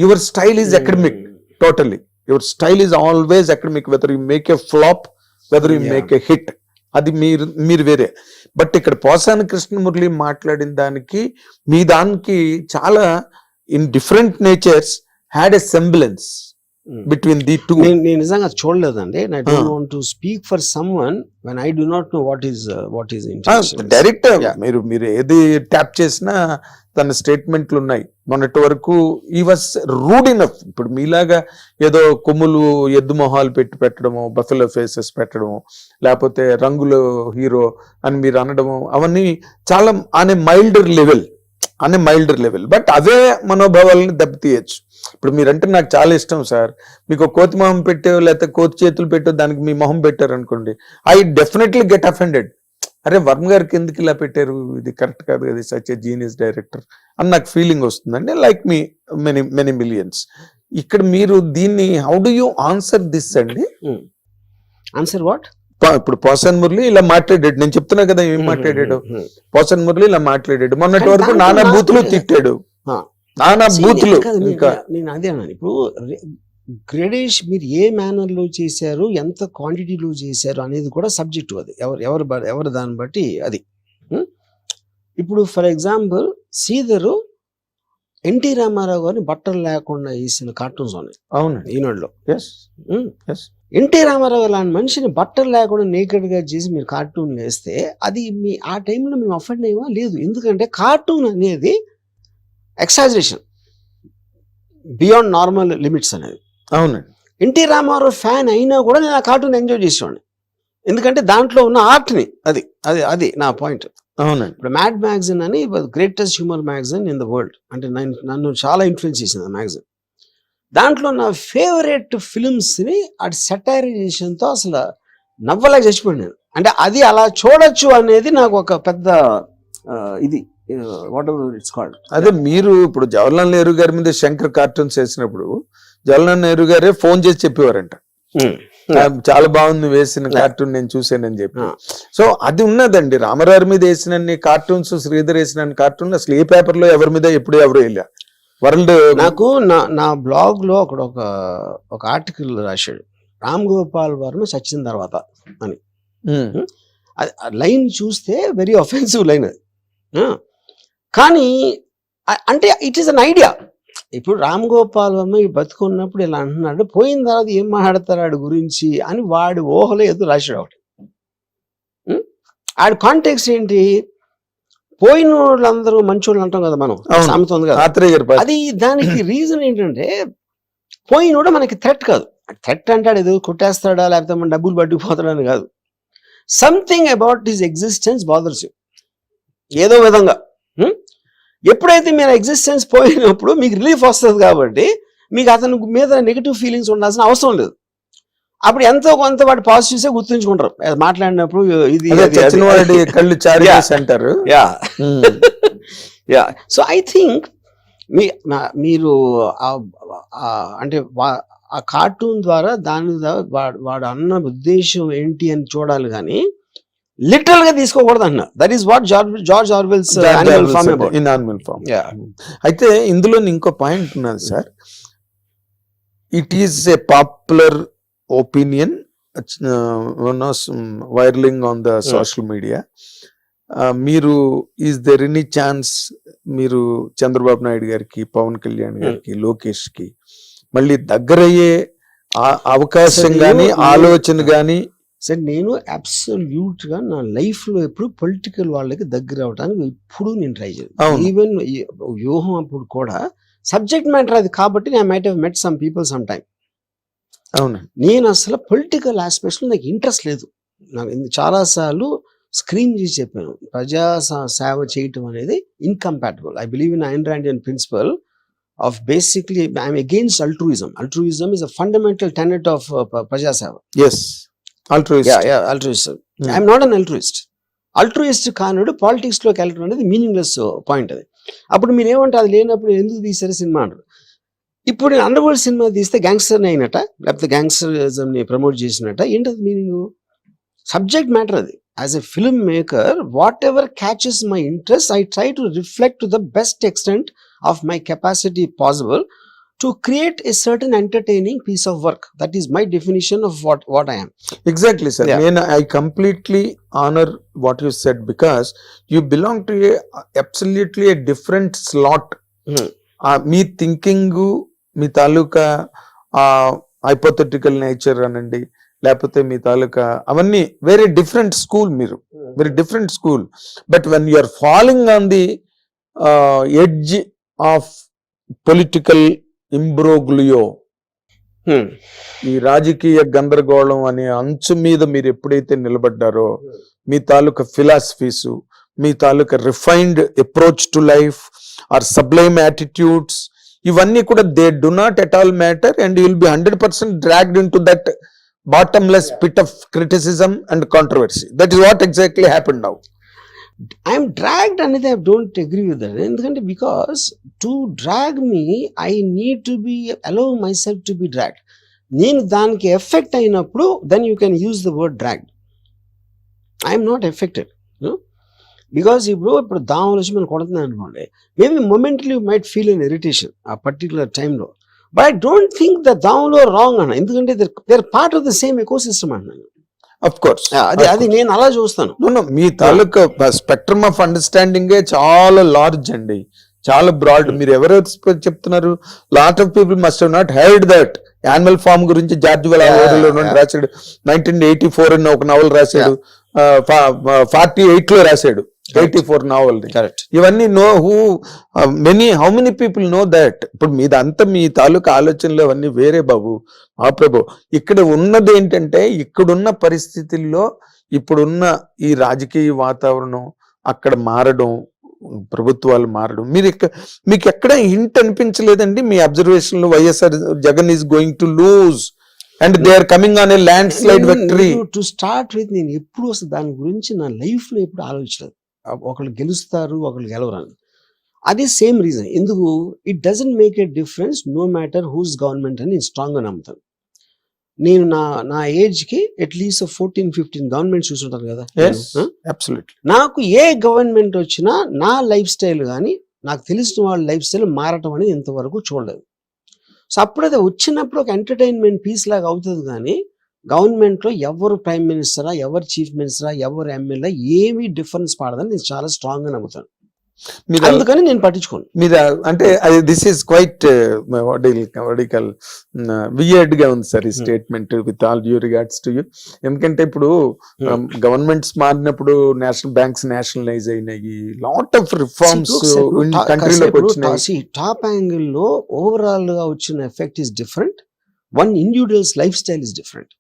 your style is academic. Totally your style is always academic, whether you make a flop, whether you make a hit, అది మీరు వేరే. బట్ ఇక్కడ పోసాని కృష్ణమురళి మాట్లాడిన దానికి మీ దానికి చాలా in different natures had a semblance between the two. నేను నిజంగా చూడలేదండి. I don't want to speak for someone when I do not know what is intention. Direct మీరు ఏది ట్యాప్ చేసినా తన స్టేట్మెంట్లు ఉన్నాయి. మొన్నటి వరకు ఈ వాస్ రూడ్ ఇనఫ్. ఇప్పుడు మీలాగా ఏదో కొమ్ములు ఎద్దు మొహాలు పెట్టడము, బఫెలో ఫేసెస్ పెట్టడము, లేకపోతే రంగుల హీరో అని మీరు అనడము, అవన్నీ చాలా అనే మైల్డర్ లెవెల్. బట్ అవే మనోభావాలను దెబ్బతీయచ్చు. ఇప్పుడు మీరంటే నాకు చాలా ఇష్టం సార్, మీకు కోతి మొహం పెట్టో లేకపోతే కోతి చేతులు పెట్టో దానికి మీ మొహం పెట్టారు అనుకోండి, ఐ డెఫినెట్లీ గెట్ అఫెండెడ్. అరే వర్మ గారికి ఎందుకు ఇలా పెట్టారు, ఇది కరెక్ట్ కాదు కదా, సచ్ ఎ జీనియస్ డైరెక్టర్ అని నాకు ఫీలింగ్ వస్తుందండి. Like me many millions. ఇక్కడ మీరు దీన్ని how do you answer this అండి? Answer what? ఇప్పుడు పోసాన్ మురళి ఇలా మాట్లాడాడు, నేను చెప్తున్నా కదా ఏం మాట్లాడాడు. పోసాన్ మురళి ఇలా మాట్లాడాడు, మొన్నటి వరకు నానా బూతులు తిట్టాడు, నానా బూతులు. ఇంకా నేను అదే అన్నాను, ఇప్పుడు గ్రేడేషన్ మీరు ఏ మేనర్ లో చేశారు, ఎంత క్వాంటిటీలో చేశారు అనేది కూడా సబ్జెక్టు. అది ఎవరు దాన్ని బట్టి అది. ఇప్పుడు ఫర్ ఎగ్జాంపుల్ శ్రీధరు ఎన్టీ రామారావు గారిని బట్టలు లేకుండా వేసిన కార్టూన్స్ ఉన్నాయి. అవును, ఈనాడులో. ఎన్టీ రామారావు లాంటి మనిషిని బట్టలు లేకుండా నేకెడ్ గా చేసి మీరు కార్టూన్ వేస్తే అది ఆ టైంలో మేము అఫెండ్ అయ్యమా? లేదు. ఎందుకంటే కార్టూన్ అనేది ఎక్సాజరేషన్ బియాండ్ నార్మల్ లిమిట్స్ అనేది. అవునండి. ఎన్టీ రామారావు ఫ్యాన్ అయినా కూడా నేను ఆ కార్టూన్ ఎంజాయ్ చేసేవాడిని, ఎందుకంటే దాంట్లో ఉన్న ఆర్ట్ని. అది నా పాయింట్. అవునండి. ఇప్పుడు మ్యాడ్ మ్యాగజైన్ అని greatest humour magazine in the world, అంటే నన్ను చాలా ఇన్ఫ్లుయెన్స్ చేసింది ఆ మ్యాగజైన్. దాంట్లో నా ఫేవరెట్ ఫిల్మ్స్ని అటు సెటైరైజేషన్తో అసలు నవ్వలేక చచ్చిపోయాను. అంటే అది అలా చూడొచ్చు అనేది నాకు ఒక పెద్ద ఇది వాట్ ఎవర్ ఇట్స్ కాల్డ్. అదే మీరు ఇప్పుడు జవహర్లాల్ నెహ్రూ గారి మీద శంకర్ కార్టూన్స్ వేసినప్పుడు జవహర్లాల్ నెహ్రూ గారే ఫోన్ చేసి చెప్పేవారంట, చాలా బాగుంది వేసిన కార్టూన్, నేను చూసానని చెప్పి. సో అది ఉన్నదండి. రామారావు మీద వేసిన కార్టూన్స్, శ్రీధర్ వేసిన కార్టూన్ అసలు ఏ పేపర్ లో ఎవరి మీద ఎప్పుడు ఎవరు వెళ్ళా వరల్డ్. నాకు నా బ్లాగ్ లో అక్కడ ఒక ఆర్టికల్ రాశాడు, రామ్ గోపాల్ వర్మ చచ్చిన తర్వాత అని. లైన్ చూస్తే వెరీ అఫెన్సివ్ లైన్ అది. కానీ అంటే ఇట్ ఈస్ అన్ ఐడియా. ఇప్పుడు రామ్ గోపాల్ వర్మ బతుకున్నప్పుడు ఇలా అంటున్నాడు, పోయిన తర్వాత ఏం మాట్లాడతారు ఆడి గురించి అని వాడి ఊహలో ఏదో రాశాడు ఒకటి. ఆడి కాంటెక్స్ట్ ఏంటి, పోయిన వాళ్ళందరూ మంచోళ్ళు అంటాం కదా మనం, అవును. సామెత ఉంది కదా. ఆత్రేయ గారి పాత్ర. అది దానికి రీజన్ ఏంటంటే పోయినోడు మనకి థ్రెట్ కాదు. థ్రెట్ అంటాడు ఏదో కొట్టేస్తాడా లేకపోతే మన డబ్బులు పట్టుకుపోతాడని కాదు. Something about his existence bothers you ఏదో విధంగా. ఎప్పుడైతే మీరు ఎగ్జిస్టెన్స్ పోయినప్పుడు మీకు రిలీఫ్ వస్తుంది కాబట్టి మీకు అతని మీద నెగిటివ్ ఫీలింగ్స్ ఉండాల్సిన అవసరం లేదు. అప్పుడు ఎంతో కొంత వాటి పాజిటివ్సే గుర్తుంచుకుంటారు మాట్లాడినప్పుడు. ఇది చచ్చిన వాడి కళ్ళు చారిస్ అంటారు. యా సో ఐ థింక్ మీరు అంటే ఆ కార్టూన్ ద్వారా దాని వాడు అన్న ఉద్దేశం ఏంటి అని చూడాలి కానీ లిటరల్ గా తీసుకోకూడదు అన్న. That is what George Orwell's Animal Farm. అయితే ఇందులో ఇంకో పాయింట్ ఉన్నది sir. It is a popular opinion viraling on the social media. మీరు ఈజ్ దెర్ ఎనీ ఛాన్స్ మీరు చంద్రబాబు నాయుడు గారికి, పవన్ కళ్యాణ్ గారికి, లోకేష్ కి మళ్ళీ దగ్గరయ్యే అవకాశం గాని ఆలోచన గాని? సార్ నేను అబ్సల్యూట్ గా నా లైఫ్ లో ఎప్పుడు పొలిటికల్ వాళ్ళకి దగ్గర అవడానికి ఎప్పుడు నేను ట్రై చేయను. ఈవెన్ వ్యూహం అప్పుడు కూడా సబ్జెక్ట్ మ్యాటర్ అది కాబట్టి I might have met some people some time. అవును, నేను అసలు పొలిటికల్ ఆస్పెక్ట్స్ లో నాకు ఇంట్రెస్ట్ లేదు. నాకు చాలా సార్లు స్క్రీన్ చేసి చెప్పాను, ప్రజా సేవ చేయటం అనేది incompatible. I believe in Ayn Randian principle of basically I'm against altruism. Altruism is a fundamental tenet of praja seva. Yes, altruist. Yeah, altruism. I'm not an altruist. Altruist కానుడు పాలిటిక్స్ లోకి వెళ్ళడం అనేది మీనింగ్లెస్ పాయింట్. అది అప్పుడు మీరు ఏమంటే అది లేనప్పుడు ఎందుకు తీసారు సినిమా అంటారు. ఇప్పుడు నేను అండర్ వరల్డ్ సినిమా తీస్తే గ్యాంగ్స్టర్ అయినట లేకపోతే గ్యాంగ్స్టరిజం ని ప్రమోట్ చేసినట్ట ఏంటది మీనింగ్? సబ్జెక్ట్ మ్యాటర్ అది. As a filmmaker, whatever catches my interest, I try to reflect to the best extent of my capacity possible to create a certain entertaining piece of work. That is my definition of what I am. Exactly, sir. I completely honor what you said because you belong to absolutely a different slot. మీ thinking, మీ తాలూకా hypothetical nature అనండి, లేకపోతే మీ తాలూకా అవన్నీ very different school. మీరు very different school. But when you are following on the edge of political imbroglio, ఈ రాజకీయ గందరగోళం అనే అంచు మీద మీరు ఎప్పుడైతే నిలబడ్డారో మీ తాలూకా ఫిలాసఫీస్, మీ తాలూకా refined approach to life or sublime attitudes, ఇవన్నీ కూడా they do not at all matter and you will be 100% dragged into that bottomless pit of criticism and controversy. That is what exactly happened now. I am dragged and I don't agree with that. Endukante because to drag me I need to be allow myself to be dragged. Nenu daniki effect ayinappudu then you can use the word dragged. I am not affected, you know, because ఇప్పుడు దావలోచి మనం కొడుతున్నాను అనుకోండి, maybe momentarily you might feel an irritation ఆ particular టైంలో. But I don't think the దావలో wrong అన్న, ఎందుకంటే there part of the same ecosystem అన్నాను. Of course, అది నేను అలా చూస్తాను. మీ తాలూకా స్పెక్ట్రమ్ ఆఫ్ అండర్స్టాండింగ్ చాలా లార్జ్ అండి, చాలా బ్రాడ్. మీరు ఎవరు చెప్తున్నారు? Lot of people must have not heard that. Animal Farm గురించి జార్జ్ వెల్ రాశాడు, 1984 అన్న ఒక నవల్ రాశాడు, 48 లో రాశాడు 84 నావల్. ఇవన్నీ how many people know that? ఇప్పుడు మీదంతా మీ తాలూకా ఆలోచనలు అవన్నీ వేరే బాబు. ఆ ప్రభు, ఇక్కడ ఉన్నది ఏంటంటే ఇక్కడున్న పరిస్థితుల్లో ఇప్పుడున్న ఈ రాజకీయ వాతావరణం అక్కడ మారడం, ప్రభుత్వాలు మారడం, మీకు ఎక్కడ హింట్ అనిపించలేదండి మీ అబ్జర్వేషన్ లో? YSR Jagan is going to lose and they are coming on a landslide victory. To start with నేను ఎప్పుడు అసలు దాని గురించి నా లైఫ్ లో ఎప్పుడు ఆలోచించలేదు. ఒకళ్ళు గెలుస్తారు, ఒకళ్ళు గెలవరాని. అది సేమ్ రీజన్. ఎందుకు? It doesn't make a difference no matter whose government అని నేను స్ట్రాంగ్ గా నమ్ముతాను. నేను నా ఏజ్ కి అట్లీస్ట్ 14-15 గవర్నమెంట్ చూసుంటాను కదా. నాకు ఏ గవర్నమెంట్ వచ్చినా నా లైఫ్ స్టైల్ కానీ నాకు తెలిసిన వాళ్ళ లైఫ్ స్టైల్ మారటం అనేది ఇంతవరకు చూడలేదు. సో అప్పుడైతే వచ్చినప్పుడు ఒక ఎంటర్టైన్మెంట్ పీస్ లాగా అవుతుంది కానీ గవర్నమెంట్ లో ఎవరు ప్రైమ్ మినిస్టరా, ఎవరు చీఫ్ మినిస్టరా, ఎవరు ఎమ్మెల్యే ఏమీ డిఫరెన్స్ పడదని నేను చాలా స్ట్రాంగ్ గా నమ్ముతాను. మీరు అందుకని నేను పట్టించుకోను. మీద అంటే అది దిస్ ఈస్ క్వైట్ వియర్డ్ గా ఉంది సార్ ఈ statement, with all due regards to you. ఎందుకంటే ఇప్పుడు గవర్నమెంట్స్ మారినప్పుడు నేషనల్ బ్యాంక్స్ నేషనలైజ్ అయినాయి, లాట్ ఆఫ్ రిఫార్మ్స్ కంట్రీలోకి వచ్చినాయి. టాప్ యాంగిల్ లో ఓవరాల్ గా వచ్చిన effect is different, one individuals life style is different.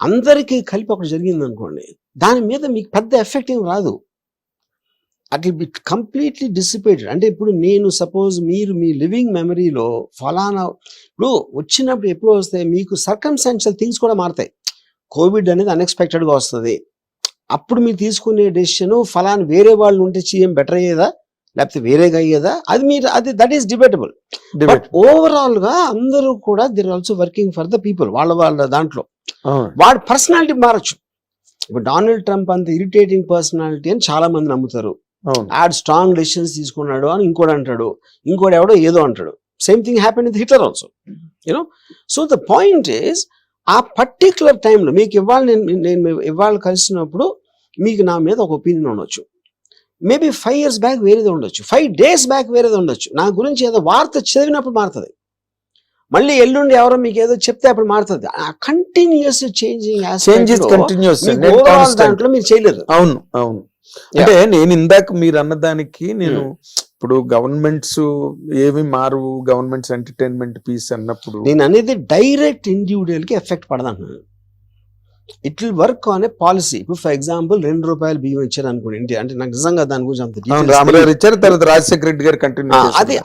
అందరికీ కలిపి ఒకటి జరిగింది అనుకోండి, దాని మీద మీకు పెద్ద ఎఫెక్ట్ ఏం రాదు. అది కంప్లీట్లీ డిసిపేటెడ్. అంటే ఇప్పుడు నేను సపోజ్ మీరు మీ లివింగ్ మెమరీలో ఫలానా ఇప్పుడు వచ్చినప్పుడు ఎప్పుడు వస్తాయి మీకు సర్కమ్స్టాన్షియల్ థింగ్స్ కూడా మారుతాయి. కోవిడ్ అనేది అన్ఎక్స్పెక్టెడ్గా వస్తుంది. అప్పుడు మీరు తీసుకునే డెసిషన్ ఫలానా వేరే వాళ్ళు ఉంటే చేయం బెటర్ అయ్యేదా లేకపోతే వేరేగా అయ్యేదా, అది మీరు అది that is debatable. But overall గా అందరూ కూడా they're also working for the people. వాళ్ళ దాంట్లో వాడి పర్సనాలిటీ మారచ్చు. ఇప్పుడు డొనాల్డ్ ట్రంప్ అంత ఇరిటేటింగ్ పర్సనాలిటీ అని చాలా మంది నమ్ముతారు. ఆడ్ స్ట్రాంగ్ డెసిషన్స్ తీసుకున్నాడు అని ఇంకోటి అంటాడు, ఇంకోటి ఎవడో ఏదో అంటాడు. Same thing happen with Hitler also, you know. So the point is ఆ పర్టిక్యులర్ టైంలో మీకు ఇవాళ నేను ఇవాళ కలిసినప్పుడు మీకు నా మీద ఒక ఒపీనియన్ ఉండొచ్చు. మేబీ 5 years బ్యాక్ వేరేది ఉండొచ్చు, 5 days బ్యాక్ వేరేది ఉండొచ్చు. నా గురించి ఏదో వార్త చదివినప్పుడు మారుతుంది, మళ్ళీ ఎల్లుండి ఎవరో మీకు ఏదో చెప్తే అప్పుడు మారుతుంది. కంటిన్యూస్ చేంజింగ్ దాంట్లో మీరు చేయలేరు. అవును అవును. అంటే నేను ఇందాక మీరు అన్నదానికి నేను ఇప్పుడు గవర్నమెంట్స్ ఏవి మారు, గవర్నమెంట్స్ ఎంటర్టైన్మెంట్ పీస్ అన్నప్పుడు నేను అనేది డైరెక్ట్ ఇండివిజువల్ కి ఎఫెక్ట్ పడదంటున్నాను. It will work on a policy. ఇప్పుడు ఫర్ ఎగ్జాంపుల్ ₹2 బియ్యం ఇచ్చారు అనుకోండి ఇండియా, అంటే నాకు నిజంగా దాని గురించి అంత రామరావు ఇచ్చారు, తర్వాత రాజశేఖర రెడ్డి గారు కంటిన్యూ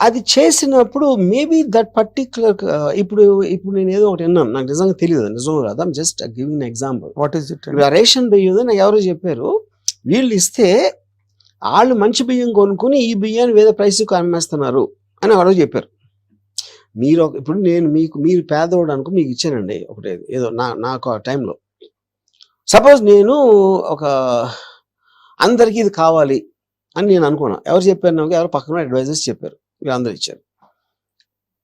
అది చేసినప్పుడు మేబీ దట్ పర్టిక్యులర్ ఇప్పుడు నేను ఏదో ఒకటి విన్నాను, నాకు నిజంగా తెలియదు నిజం కాదు, I'm just giving example. What is it? Ration బియ్యం నాకు ఎవరో చెప్పారు, వీళ్ళు ఇస్తే వాళ్ళు మంచి బియ్యం కొనుక్కుని ఈ బియ్యాన్ని వేరే ప్రైస్కి అమ్మేస్తున్నారు అని ఎవరో చెప్పారు. మీరు ఇప్పుడు నేను మీరు పేదవాడు అనుకో మీకు ఇచ్చానండి ఒకటి ఏదో నాకు ఆ టైంలో సపోజ్ నేను ఒక అందరికీ ఇది కావాలి అని నేను అనుకున్నాను. ఎవరు చెప్పారు నాకు? ఎవరు పక్కన అడ్వైజర్స్ చెప్పారు, వీళ్ళందరూ ఇచ్చారు.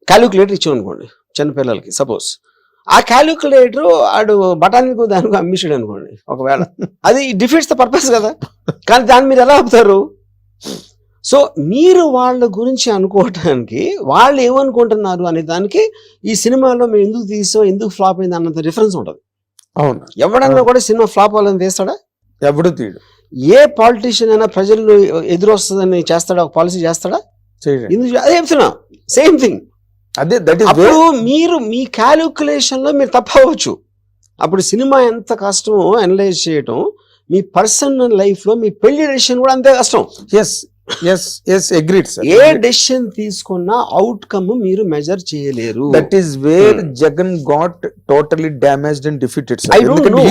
క్యాలిక్యులేటర్ ఇచ్చాం అనుకోండి చిన్నపిల్లలకి, సపోజ్ ఆ క్యాలిక్యులేటర్ ఆడు బఠానీకు దానికి అమ్మిషాడు అనుకోండి ఒకవేళ, అది డిఫీట్స్ ద పర్పస్ కదా. కానీ దాన్ని మీరు ఎలా ఆపుతారు? సో మీరు వాళ్ళ గురించి అనుకోవటానికి వాళ్ళు ఏమనుకుంటున్నారు అనే దానికి ఈ సినిమాలో మేము ఎందుకు తీసాం, ఎందుకు ఫ్లాప్ అయింది అన్నంత డిఫరెన్స్ ఉంటుంది. అవును. ఎవడన్నా కూడా సినిమా ఫ్లాప్ అవ్వాలని తీస్తాడా? ఎవడు తీయడు. ఏ పాలిటీషియన్ అయినా ప్రజలు ఎదురొస్తుందని చేస్తాడా, ఒక పాలసీ చేస్తాడా? ఎందుకు? అదే చెప్తున్నా, సేమ్ థింగ్. అదే అప్పుడు మీరు మీ క్యాలిక్యులేషన్ లో మీరు తప్పవచ్చు. అప్పుడు సినిమా ఎంత కష్టమో అనలైజ్ చేయటం, మీ పర్సనల్ లైఫ్ లో మీ పెళ్లి డెసిషన్ కూడా అంతే కష్టం. ఏ డెసిషన్ తీసుకున్నా అవుట్కమ్ మీరు మెజర్ చేయలేరు. That is where Jagan got totally damaged and defeated. I don't know.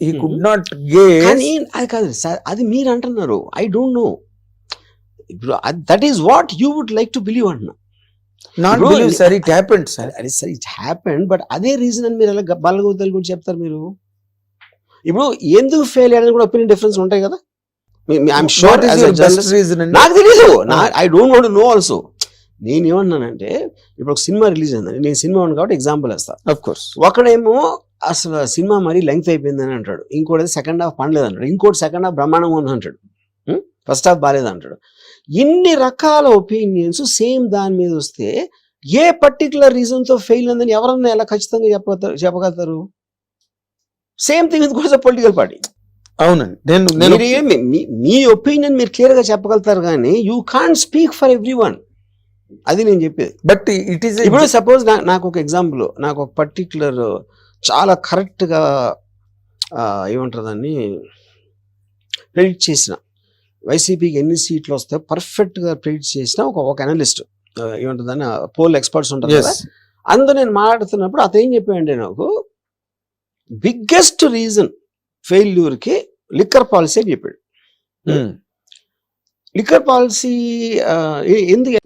He could not guess. కానీ అది కాదు సార్, అది మీరు అంటున్నారు. I don't know. ఇప్పుడు that is what you would like to believe అంటున్నా. Not believe sir, it happened sir. అరే sir it happened, but అదే రీజన్ అని మీరు అలా బలగొద్దలు కూడా చెప్తారు మీరు. ఇప్పుడు ఎందుకు ఫెయిల్ అయ్యారని కూడా ఒపీనియన్ డిఫరెన్స్ ఉంటాయి కదా. ఐఎమ్ షూర్ నాకు తెలీదు, I don't want to know also. నేను ఏమన్నానంటే ఇప్పుడు ఒక సినిమా రిలీజ్ అయిందని, నేను సినిమా ఉంది కాబట్టి ఎగ్జాంపుల్ వేస్తాను. ఆఫ్ కోర్స్ ఒకడేమో అసలు సినిమా మరీ లెంగ్త్ అయిపోయిందని అంటాడు, ఇంకోటి సెకండ్ హాఫ్ పండలేదు అంటాడు, ఇంకోటి సెకండ్ హాఫ్ బ్రహ్మాండంగా ఉంది అంటాడు, ఫస్ట్ హాఫ్ బాగాలేదు అంటాడు. ఇన్ని రకాల ఒపీనియన్స్ సేమ్ దాని మీద వస్తే ఏ పర్టికులర్ రీజన్ తో ఫెయిల్ అయిందని ఎవరన్నా ఎలా ఖచ్చితంగా చెప్పగలుగుతారు? సేమ్ థింగ్ విత్ కూడా పొలిటికల్ పార్టీ. అవునండి. మీ ఒపీనియన్ మీరు క్లియర్ గా చెప్పగలుగుతారు కానీ you can't speak for every one. అది నేను చెప్పేది. బట్ ఇట్ ఈస్ ఇప్పుడు సపోజ్ నాకు ఒక ఎగ్జాంపుల్, నాకు ఒక పర్టికులర్ చాలా కరెక్ట్ గా ఏమంటారు దాన్ని ప్రెడిక్ట్ చేసిన, వైసీపీకి ఎన్ని సీట్లు వస్తాయో పర్ఫెక్ట్ గా ప్రెడిక్ట్ చేసిన ఒక అనలిస్ట్, ఏమంటుందని పోల్ ఎక్స్పర్ట్స్ ఉంటారు కదా, అందులో నేను మాట్లాడుతున్నప్పుడు అతను ఏం చెప్పాడంటే నాకు బిగ్గెస్ట్ రీజన్ ఫెయిల్యూర్ కి లిక్కర్ పాలసీ అని చెప్పాడు. లిక్కర్ పాలసీ ఎందుకు